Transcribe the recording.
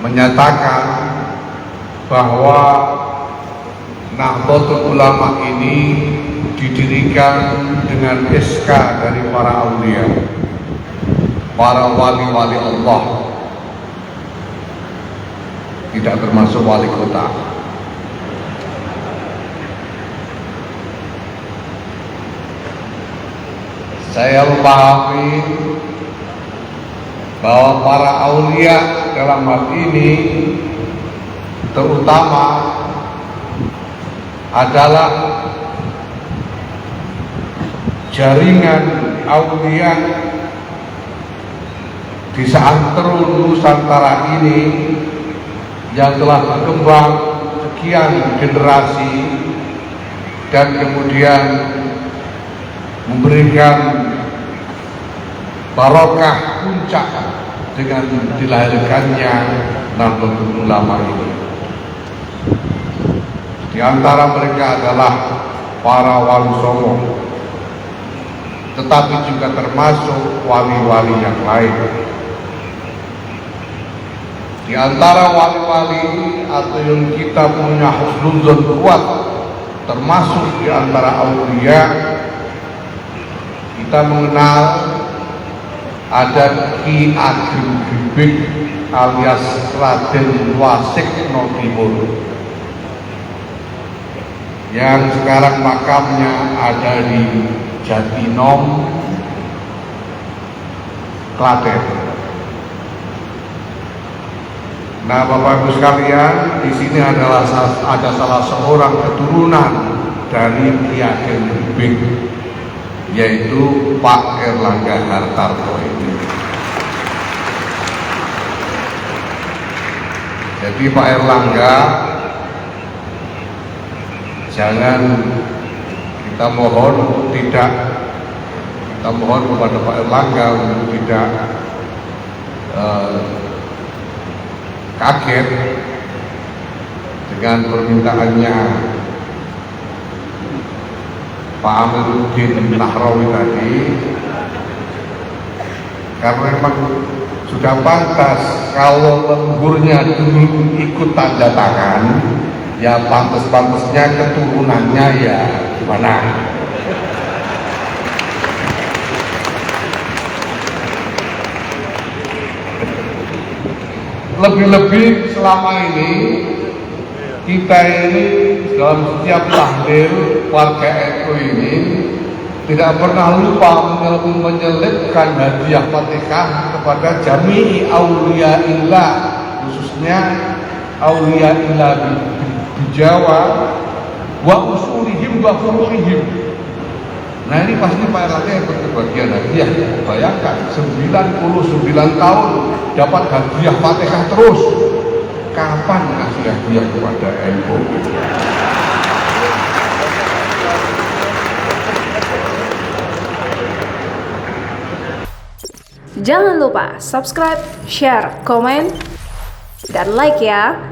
menyatakan bahwa Nahdlatul Ulama ini didirikan dengan SK dari para aulia, para wali-wali Allah, tidak termasuk wali kota. Saya memahami bahwa para aulia dalam hal ini terutama adalah jaringan aulia di seantero Nusantara ini yang telah berkembang sekian generasi dan kemudian memberikan barokah puncak dengan dilahirkannya Nahdlatul Ulama ini. Di antara mereka adalah para wali songo, tetapi juga termasuk wali-wali yang lain. Di antara wali-wali atau yang kita punya husnuzon kuat, termasuk di antara aulia, kita mengenal ada Ki Ageng Bibik alias Raden Wasikno Timur yang sekarang makamnya ada di Jatinom, Klaten. Nah, Bapak Ibu sekalian, di sini ada salah seorang keturunan dari Ki Ageng Bibik, yaitu Pak Erlangga Hartarto ini. Jadi Pak Erlangga, jangan kita mohon kepada Pak Erlangga untuk tidak kaget dengan permintaannya Pak Amiruddin Nahrawi tadi, karena memang sudah pantas kalau leluhurnya dulu ikut tanda tangan, ya pantas-pantasnya keturunannya ya gimana. Lebih-lebih selama ini kita ini dalam setiap tahlil warga NU ini tidak pernah lupa menyelipkan hadiah Fatihah kepada jami'i auliyaillah, khususnya auliyaillah di Jawa, wa usulihim wa furuhihim. Nah, ini pasti Pak Erlangga ikut kebagian hadiah. Bayangkan 99 tahun dapat hadiah Fatihah terus. Kapan ngasih hadiah kepada NU? Jangan lupa subscribe, share, komen, dan like ya.